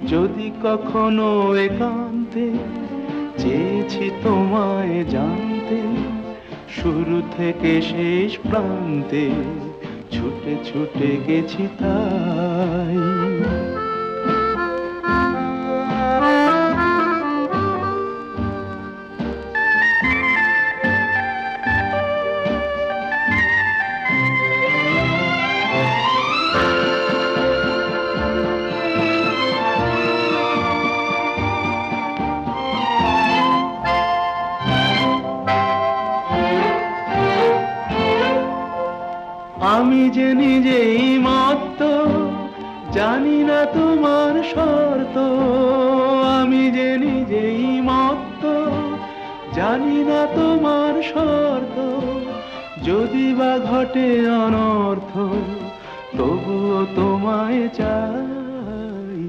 যদি কখনো একান্তে চেয়েছি তোমায় জানতে, শুরু থেকে শেষ প্রান্তে ছুটে ছুটে গেছি তাই। আমি যে নিজেই মত্ত, জানি না তোমার শর্ত। আমি যে নিজেই মত্ত, জানি না তোমার শর্ত। যদি বা ঘটে অনর্থ, তবুও তোমায় চাই।